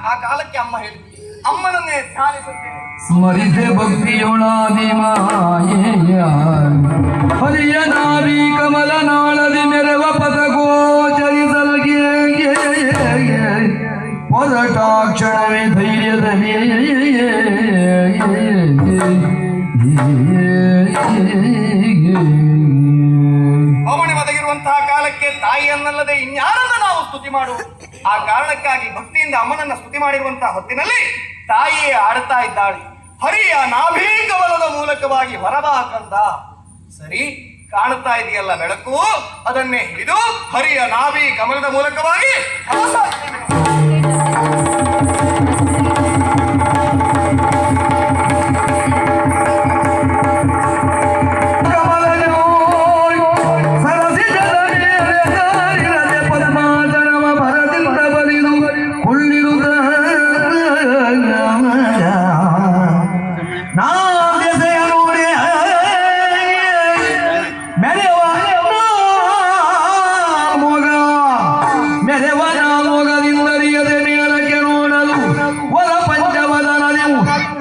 ಆ ಕಾಲಕ್ಕೆ ಅಮ್ಮ ಹೇಳಿದ್ರು, ಅಮ್ಮನನ್ನೇ ಧ್ಯಾನಿಸುತ್ತೇನೆ. ಸ್ಮರಿಸೆ ಭಕ್ತಿಯೊಳಾದಿ ಮಾಯೆಯ ಹರಿಯ ನಾಭಿ ಕಮಲ ನಾಳದಿ ಮೆರವ ಪದಗೋಚರಿಸಲ್ಗೆ ಪದಟಾಕ್ಷಣವೇ ಧೈರ್ಯದಲ್ಲಿ ಅವಣಿ ಒದಗಿರುವಂತಹ ಕಾಲಕ್ಕೆ ತಾಯಿಯನ್ನಲ್ಲದೆ ಇನ್ಯಾರನ್ನ ನಾವು ಸ್ತುತಿ ಮಾಡು. ಆ ಕಾರಣಕ್ಕಾಗಿ ಭಕ್ತಿಯಿಂದ ಅಮ್ಮನನ್ನ ಸ್ತುತಿ ಮಾಡಿರುವಂತಹ ಹೊತ್ತಿನಲ್ಲಿ ತಾಯಿಯೇ ಆಡುತ್ತಾ ಇದ್ದಾಳೆ. ಹರಿಯ ನಾಭಿ ಕಮಲದ ಮೂಲಕವಾಗಿ ಹೊರಬಾ ಕಂದ. ಸರಿ, ಕಾಣುತ್ತಾ ಇದೆಯಲ್ಲ ಬೆಳಕು, ಅದನ್ನೇ ಹಿಡಿದು ಹರಿಯ ನಾಭಿ ಕಮಲದ ಮೂಲಕವಾಗಿ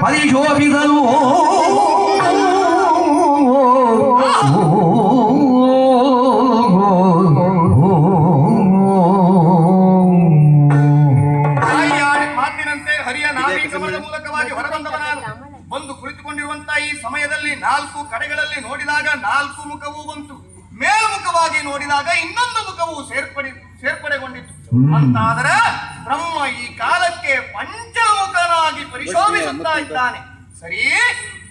ಪರಿಶೋಭಿಸಲು ಮಾತಿನಂತೆ ಹರಿಯ ನಾಭಿ ಕಮಲದ ಮೂಲಕವಾಗಿ ಹೊರಬಂದವನಾನು. ಬಂದು ಕುಳಿತುಕೊಂಡಿರುವಂತಹ ಈ ಸಮಯದಲ್ಲಿ 4 ಕಡೆಗಳಲ್ಲಿ ನೋಡಿದಾಗ 4 ಮುಖವೂ ಬಂತು. ಮೇಲ್ಮುಖವಾಗಿ ನೋಡಿದಾಗ ಇನ್ನೊಂದು ಮುಖವು ಸೇರ್ಪಡೆಗೊಂಡಿತು. ಅಂತಾದರೆ ಬ್ರಹ್ಮ ಈ ಕಾಲಕ್ಕೆ ಪಂಚಮುಖನಾಗಿ ಪರಿಶೋಭಿಸುತ್ತಾ ಇದ್ದಾನೆ. ಸರಿ,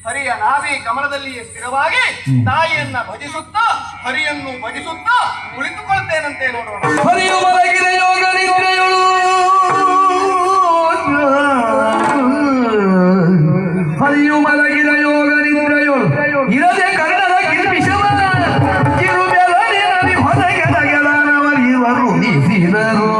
ಹರಿಯ ನಾಭಿ ಕಮಲದಲ್ಲಿಯೇ ಸ್ಥಿರವಾಗಿ ತಾಯಿಯನ್ನ ಭಜಿಸುತ್ತಾ ಹರಿಯನ್ನು ಭಜಿಸುತ್ತಾ ಕುಳಿತುಕೊಳ್ತೇನಂತೆ ನೋಡೋಣ. ಹರಿಯು ಮಲಗಿದ ಯೋಗ ನಿದ್ರೆಯಳು, ಹರಿಯು ಮಲಗಿದ ಯೋಗ ನಿದ್ರೆಯಳು ಇರದೆ ಕನ್ನಡ ಕಿಲ್ಬಿಷವ ಕಿರುಬೆಲನಿರಲಿ ಹೊರಗೆ ತಗೆದನವರಿವರು ನಿಸಿದರು.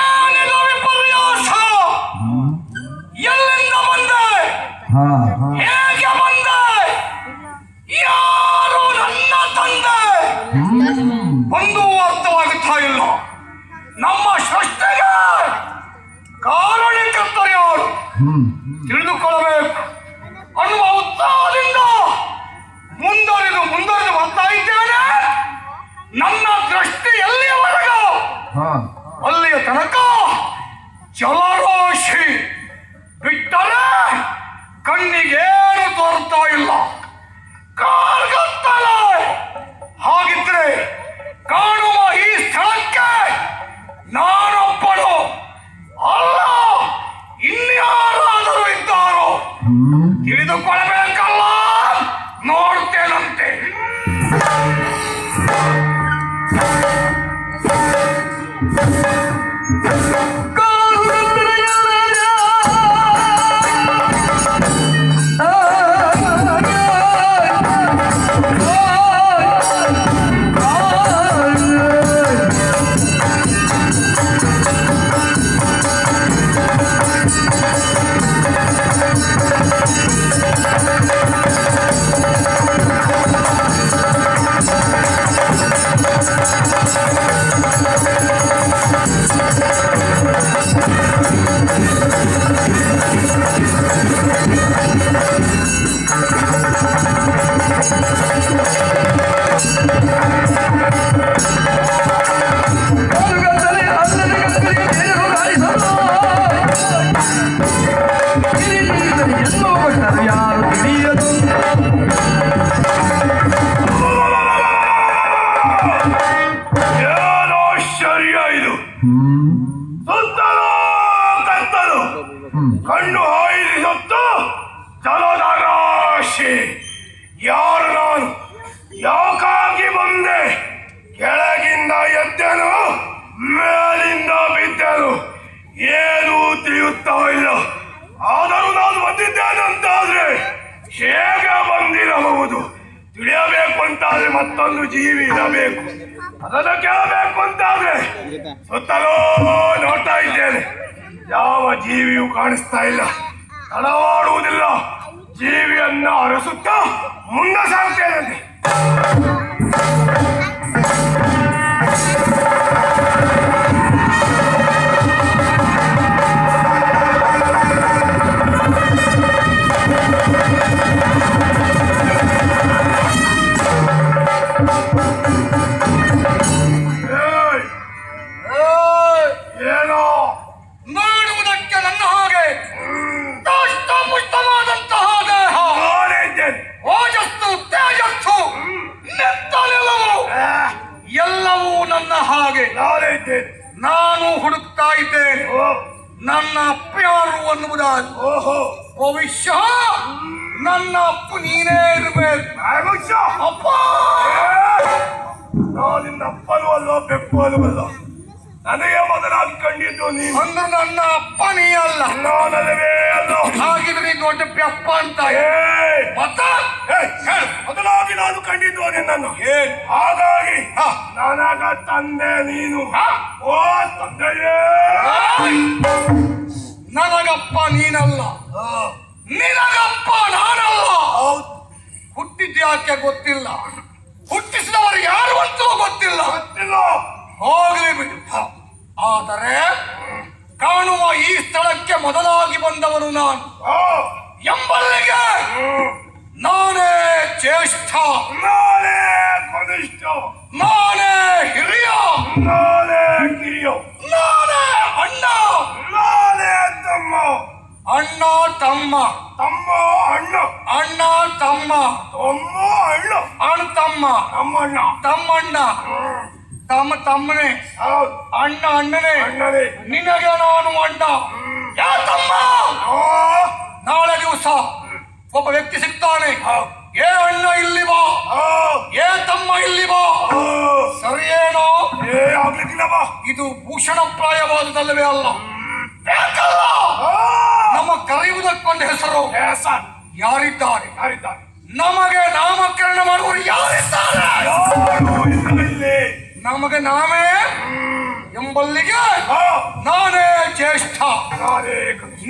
ಏನಿದು ವಿಪರ್ಯಾಸ? ಎಲ್ಲಿಂದ ಬಂದೆ? ಹೇಗೆ ಬಂದೆ? ಯಾರು ನನ್ನ ತಂದೆ? ಒಂದು ಅರ್ಥವಾಗುತ್ತಾ ಇಲ್ಲ. ನಮ್ಮ ಸೃಷ್ಟಿಗೆ ಕಾರಣಕರ್ತರು ಯಾರು ತಿಳಿದುಕೊಳ್ಳಬೇಕು ಅನ್ನುವ ಉತ್ಸಾಹದಿಂದ ಮುಂದುವರೆದು ಬರ್ತಾ ಇದ್ದೇನೆ. ನನ್ನ ದೃಷ್ಟಿ ಎಲ್ಲಿಯವರೆಗೂ ಅಲ್ಲಿಯ ತನಕ ಜಲರಾಶಿ ಬಿಟ್ಟರೆ ಕಣ್ಣಿಗೇನು ತೋರ್ತಾ ಇಲ್ಲ. ಕಾರ್ಗತ್ತಲೆ. ಹಾಗಿದ್ರೆ ಕಾಣುವ ಈ ಸ್ಥಳಕ್ಕೆ ನಾನೊಬ್ಬನು ಅಲ್ಲ, ಇನ್ಯಾರಾದರೂ ಇದ್ದಾರೋ ತಿಳಿದುಕೊಳ್ಳಬೇಕಲ್ಲ. ನೋಡ್ತೇನಂತೆ. ಕಣ್ಣು ಹಾಯಿಸಿ ಸತ್ತು ಜಲದ ರಾಶಿ. ಯಾರು ನಾನು? ಯಾಕಾಗಿ ಬಂದೆ? ಕೆಳಗಿಂದ ಎದ್ದೆನು, ಮೇಲಿಂದ ಬಿದ್ದೆನು, ಏನೂ ತಿಳಿಯುತ್ತಾ ಇಲ್ಲ. ಆದರೂ ನಾನು ಬಂದಿದ್ದೇನಂತಾದ್ರೆ ಹೇಗೆ ಬಂದಿರಬಹುದು? ತಿಳಿಯಬೇಕು ಅಂತಾದ್ರೆ ಮತ್ತೊಂದು ಜೀವಿ ಇರಬೇಕು. ಅದನ್ನು ಕೇಳಬೇಕು ಅಂತಾದ್ರೆ ಸುತ್ತಲೂ ನೋಡ್ತಾ ಇದ್ದೇನೆ, ಯಾವ ಜೀವಿಯೂ ಕಾಣಿಸ್ತಾ ಇಲ್ಲ. ತಡವಾಡುವುದಿಲ್ಲ. ಜೀವಿಯನ್ನ ಅರಸುತ್ತಾ ಮುಂದೆ ಸಾಗ್ತೇನೆ. ಭವಿಷ್ಯ ನನ್ನ ಅಪ್ಪ ನೀನೇ ಇರ್ಬೇಕು. ಅಪ್ಪ ನಾನಿನ್ನ ಅಪ್ಪನೂ ಅಲ್ಲ ಬೆಪ್ಪನೂ ಅಲ್ಲ. ನನಗೆ ಮೊದಲಾಗಿ ಕಂಡಿದ್ದು ನೀನು. ಅಂದ್ರೆ ನನ್ನ ಅಪ್ಪ ನೀ ಅಲ್ಲ. ನಾನಲ್ಲವೇ ಅಲ್ಲ. ಹಾಗಿದ್ರೆ ನೀ ದೊಡ್ಡ ಬೆಪ್ಪ ಅಂತ. ಮತ್ತೆ ಮೊದಲಾಗಿ ನಾನು ಕಂಡಿದ್ದು ನಿನ್ನನ್ನು. ಹಾಗಾಗಿ ನನಗ ತಂದೆ ನೀನು. ಓ ತಂದೆಯೇ, ನನಗಪ್ಪ ನೀನಲ್ಲ, ನಿನಗಪ್ಪ ನಾನಲ್ಲ. ಹುಟ್ಟಿದ್ಯಾಕೆ ಗೊತ್ತಿಲ್ಲ, ಹುಟ್ಟಿಸಿದವರು ಯಾರು ಅಂತೂ ಗೊತ್ತಿಲ್ಲ. ಗೊತ್ತಿಲ್ಲ. ಹೋಗಲಿ ಬಿಡು. ಆದರೆ ಕಾಣುವ ಈ ಸ್ಥಳಕ್ಕೆ ಮೊದಲಾಗಿ ಬಂದವನು ನಾನು ಎಂಬಲ್ಲಿಗೆ ನಾನೇ ಜ್ಯೇಷ್ಠ, ನಾನೇ ಕನಿಷ್ಠ, ನಾನೇ ಹಿರಿಯ, ನಾನೇ ಕಿರಿಯ, ನಾನೇ ಅಣ್ಣ, ನಾನೇ ತಮ್ಮ. ಅಣ್ಣ ತಮ್ಮ, ತಮ್ಮ ಅಣ್ಣ, ಅಣ್ಣ ತಮ್ಮ, ತಮ್ಮ ಅಣ್ಣ, ಅಣ್ಣ ತಮ್ಮ, ತಮ್ಮಣ್ಣ, ತಮ್ಮಣ್ಣ, ತಮ್ಮ ತಮ್ಮನೇ, ಹೌದು ಅಣ್ಣ ಅಣ್ಣನೇ. ಅಣ್ಣನೇ. ನಿನಗೆ ನಾನು ಅಣ್ಣ. ಯಾ ತಮ್ಮ, ನಾಳೆ ದಿವಸ ಒಬ್ಬ ವ್ಯಕ್ತಿ ಸಿಗ್ತಾನೆ. ಏ ಅಣ್ಣ ಇಲ್ಲಿ ಬಾ, ಏ ತಮ್ಮ ಇಲ್ಲಿ ಬಾ. ಸರಿಯೇನೋ? ಆಗ್ಲಿಕ್ಕಿಲ್ಲ ಬಾ. ಇದು ಭೂಷಣಪ್ರಾಯವಾದದಲ್ಲವೇ ಅಲ್ಲ, ಬೇಕಲ್ಲ. ನಮ್ಮ ಕರೆಯುವುದಕ್ಕೊಂದು ಹೆಸರು. ಯಾರಿದ್ದಾರೆ? ಯಾರಿದ್ದಾರೆ? ನಮಗೆ ನಾಮಕರಣ ಮಾಡುವರು ಯಾರಿದ್ದಾರೆ? ನಮಗೆ ನಾವೇ ಎಂಬಲ್ಲಿಗೆ ನಾನೇ ಜ್ಯೇಷ್ಠ,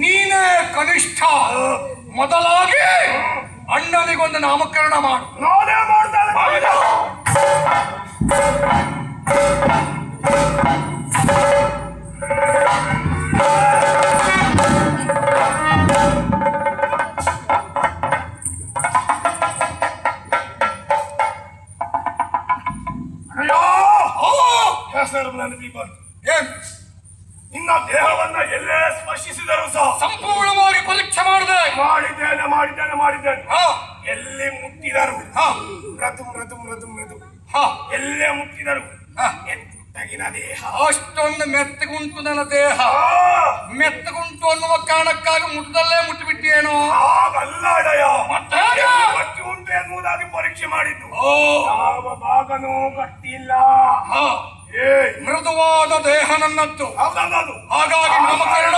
ನೀನೇ ಕನಿಷ್ಠ. ಮೊದಲಾಗಿ ಅಣ್ಣನಿಗೊಂದು ನಾಮಕರಣ ಮಾಡು. ನಾನೇ ಮಾಡ್ತಾನೆ. ನಿನ್ನ ದೇಹವನ್ನ ಎಲ್ಲೇ ಸ್ಪರ್ಶಿಸಿದರೂ ಸಹ ಸಂಪೂರ್ಣವಾಗಿ ಪರೀಕ್ಷೆ ಮಾಡಿದೆ. ಮಾಡಿದ್ದೇನೆ ಮಾಡಿದ್ದೇನೆ ಮಾಡಿದ್ದೇನೆ. ಎಲ್ಲಿ ಮುಟ್ಟಿದರು ಮೃದು ಮೃದು ಮೃದು ಮೃದು. ಎಲ್ಲೇ ಮುಟ್ಟಿದರು ತಗಿನ ದೇಹ. ಅಷ್ಟೊಂದು ಮೆತ್ತಗುಂಟು ನನ್ನ ದೇಹ. ಮೆತ್ತಗುಂಟು ಅನ್ನುವ ಕಾರಣಕ್ಕಾಗಿ ಮುಟ್ಟದಲ್ಲೇ ಮುಟ್ಟಿಬಿಟ್ಟೇನೋ? ಹಾಗಲ್ಲ ಅಡಯ. ಮತ್ತೆ ಗಟ್ಟಿ ಉಂಟು ಎನ್ನುವುದಾಗಿ ಪರೀಕ್ಷೆ ಮಾಡಿದ್ದು. ಯಾವ ಭಾಗನೂ ಗಟ್ಟಿಲ್ಲ. ಮೃದುವಾದ ದೇಹ ನನ್ನದ್ದು. ಹಾಗಾಗಿ ನಾಮಕರಣ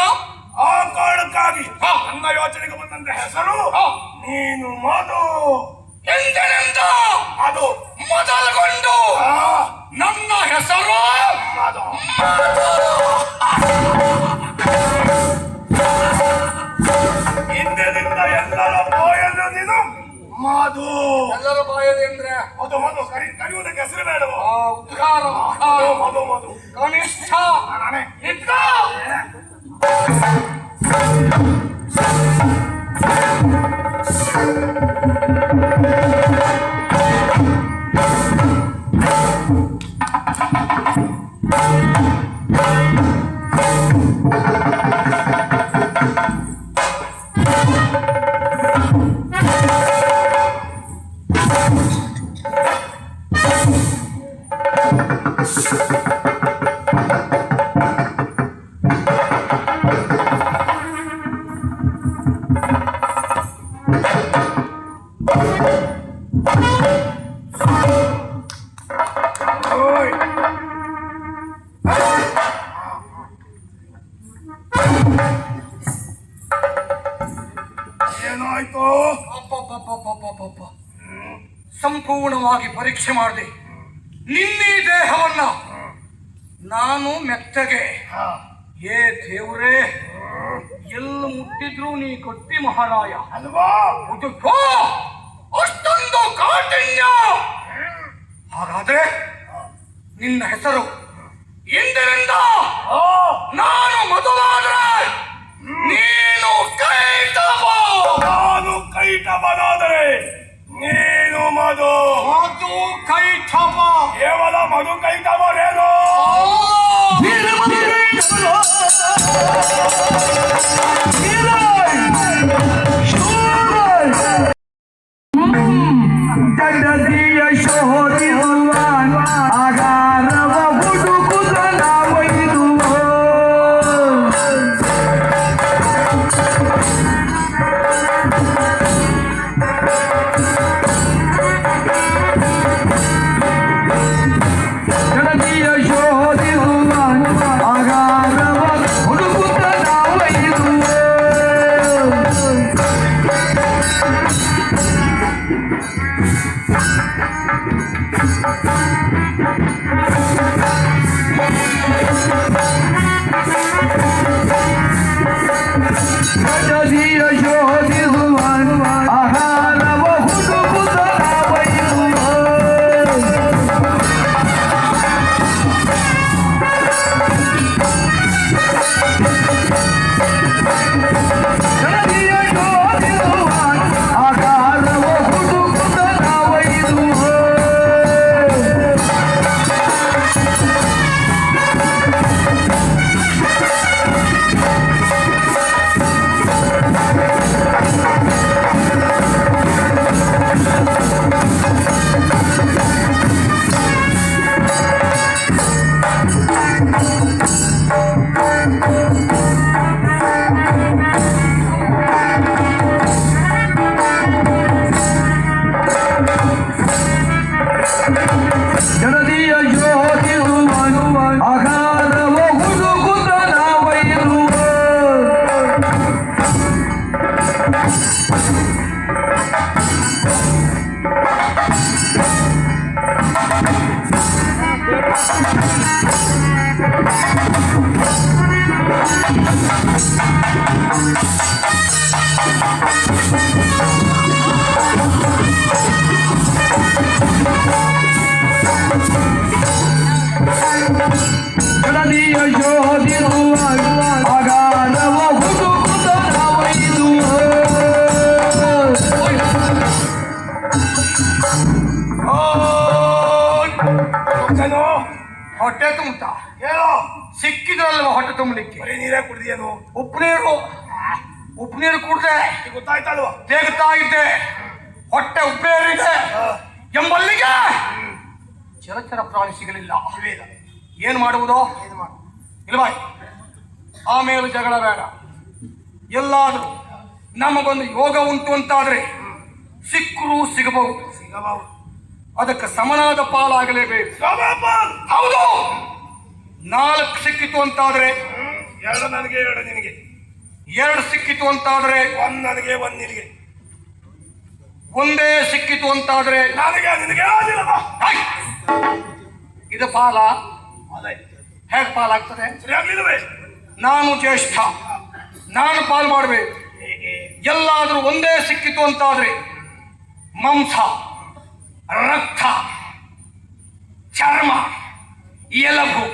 ಆ ಕಾರಣಕ್ಕಾಗಿ ನನ್ನ ಯೋಚನೆಗೆ ಬಂದಂತ ಹೆಸರು ನೀನು ಮಧು. ಎಂದೆಂದ ಅದು ಮೊದಲುಗೊಂಡು ನನ್ನ ಹೆಸರು ಮಧು. ಹಿಂದಿನಿಂದ ಎಲ್ಲರ ಬಾಯಲ್ಲೂ ನೀನು ಮಧು. ಎಲ್ಲರ ಬಾಯಲ್ಲಿ ಅಂದ್ರೆ ಮಧು ಮಧು ಕರೆಯುವುದಕ್ಕೆ ಹೆಸರು ಬೇಡವು. ಉದ್ಗಾರ ಮಧು ಮಧು ಕನಿಷ್ಠ ಇದ್ದ ಏನಾಯ್ತು? ಸಂಪೂರ್ಣವಾಗಿ ಪರೀಕ್ಷೆ ಮಾಡಿದೆ. ನಿನ್ನೀ ದೇಹವನ್ನ ನಾನು ಮೆತ್ತಗೆ. ಏ ದೇವ್ರೇ, ಎಲ್ಲ ಮುಟ್ಟಿದ್ರು ನೀ ಕೊಟ್ಟಿ ಮಹಾರಾಯ ಅಲ್ವಾ? ಅಷ್ಟೊಂದು ಕಾಠಿಣ್ಯ. ಹಾಗಾದ್ರೆ ನಿನ್ನ ಹೆಸರು ಇಂದಿನಿಂದ ನಾನು ಮೊದಲಾದ್ರೆ ನೀನು ಕೈಟಬ. ನಾನು ಕೈಟಬನಾದರೆ ನೀನು ಮಧು. ಮಧು ಕೈಟಬ. ಕೇವಲ ಮಧು ಕೈಟಬರೇನು? ಜಗದಿಯ ಶೋಧಿಸುವಾನ ಆಗಾರವ ಹುಡುಕುದ ನಾವೈದುವ. ಗಜದಿಯ ಶೋಧಿಸುವ ಆಹಾರವ ಹುಡುಕುತ್ತ ಬಯಸುವ ಗಜದಿಯ ಶೋಧಿಸುವ ಆಹಾರವ ಹುಡುಕುತ್ತ ಬಯಸುವ ಜನದಿಯ ಶೋಧಿಸುವ ಆಹಾರವ ಹುಡುಕುತ್ತ ಬಯಸುವ ಜನದಿಯ ಶೋಧಿಸುವ ಆಗಾರವ ಹುಡುಕುತ್ತ ಬಯಸುವ ಏನು ಹೊಟ್ಟೆ ತುಂಬ ಹೇಳೋ ಸಿಕ್ಕಿದ್ರಲ್ವ ಹೊಟ್ಟೆ ತುಂಬಲಿಕ್ಕೆ ಬರೀ ನೀರೇ ಕುಡ್ದಿಯೇನು ಉಪ್ಪು ನೀರು ಕುಡ್ದೆ ಗೊತ್ತಾಯ್ತಲ್ವಾ ತೇಗ್ತಾ ಇದ್ದೆ ಹೊಟ್ಟೆ ಉಪ್ಪೇರಿದೆ ಎಂಬಲ್ಲಿಗೆ ಚರಚರ ಪ್ರಾಣಿ ಸಿಗಲಿಲ್ಲ ಏನ್ ಮಾಡುವುದು ಇಲ್ವಾ ಆಮೇಲೆ ಜಗಳ ಬೇಡ ಎಲ್ಲಾದ್ರೂ ನಮಗೊಂದು ಯೋಗ ಉಂಟು ಅಂತಾದ್ರೆ ಸಿಕ್ಕರೂ ಸಿಗಬಹುದು ಸಿಗಬಹುದು ಅದಕ್ಕೆ ಸಮನಾದ ಪಾಲಾಗಲೇಬೇಕು ಹೌದು 4 ಸಿಕ್ಕಿತು ಅಂತಾದ್ರೆ ಎರಡು ನನಗೆ ಎರಡು ನಿನಗೆ 2 ಸಿಕ್ಕಿತು ಅಂತಾದ್ರೆ ಒಂದ್ ನನಗೆ ಒಂದ್ ನಿನಗೆ ಒಂದೇ ಸಿಕ್ಕಿತು ಅಂತಾದ್ರೆ ನನಗೆ ನಿನಗೆ ಆಗಿಲ್ಲಪ್ಪ ಐ! ಇದು ಪಾಲ ಅದೇ ಹೇಗೆ ಪಾಲಾಗ್ತದೆ ಸರಿಯಾಗ್ಲಿಲ್ವೇ ನಾನು ಜ್ಯೇಷ್ಠ ನಾನು ಪಾಲು ಮಾಡಬೇಕು ಹೇಗೆ ಎಲ್ಲಾದ್ರೂ ಒಂದೇ ಸಿಕ್ಕಿತು ಅಂತಾದ್ರೆ ಮಾಂಸ ರಕ್ತ ಚರ್ಮ ಎಲಬು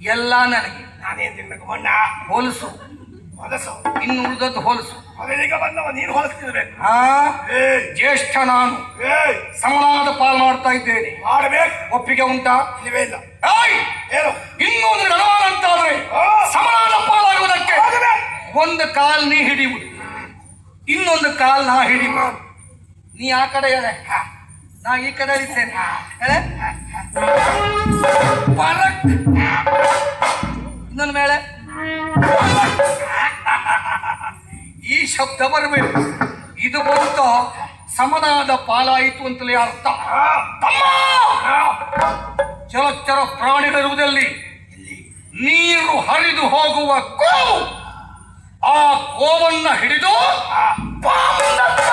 ಎಲ್ಲ ನನಗೆ ನಾನೇನ್ ತಿನ್ಬೇಕು ಮಣ್ಣ ಹೊಲಸು ಹೊಲಸು ಇನ್ನು ಉಳಿದದ್ದು ಹೊಲಸು ಮೊದಲಿಗೆ ಬಂದವ ನೀನು ಹೊಲಸ್ತಿರ್ಬೇಕು ಆ ಏ ಜ್ಯೇಷ್ಠ ನಾನು ಏ ಸಮನಾದ ಪಾಲು ಮಾಡ್ತಾ ಇದ್ದೇನೆ ಮಾಡ್ಬೇಕು ಒಪ್ಪಿಗೆ ಉಂಟಾ ಇಲ್ಲವೇ ಇಲ್ಲ ಏಯ್! ಏನು ಇನ್ನೊಂದು ಗಣವಾನ ಅಂತಾದ್ರೆ ಸಮನಾದ ಪಾಲಾಗುವುದಕ್ಕೆ ಒಂದು ಕಾಲ್ ನೀ ಹಿಡಿಯುವುದು ಇನ್ನೊಂದು ಕಾಲ್ ನಾ ಹಿಡಿಯುವುದು ನೀ ಆ ಕಡೆ ಎಳೆ ನಾ ಈ ಕಡೆ ಹಿಡಿತೇನೆ ಎಳೆ ಪರಕ್ ಇನ್ನೊಂದು ಮೇಲೆ ಈ ಶಬ್ದ ಬರಬೇಕು ಇದು ಬರುತ್ತಾ ಸಮನಾದ ಪಾಲಾಯಿತು ಅಂತಲೇ ಅರ್ಥ ತಮ್ಮ ಜಲಚರ ಪ್ರಾಣಿಗಳಿರುವುದಲ್ಲಿ ನೀರು ಹರಿದು ಹೋಗುವ ಗೋವು ಆ ಗೋವನ್ನ ಹಿಡಿದು ಪಾಮುಂದತ್ತ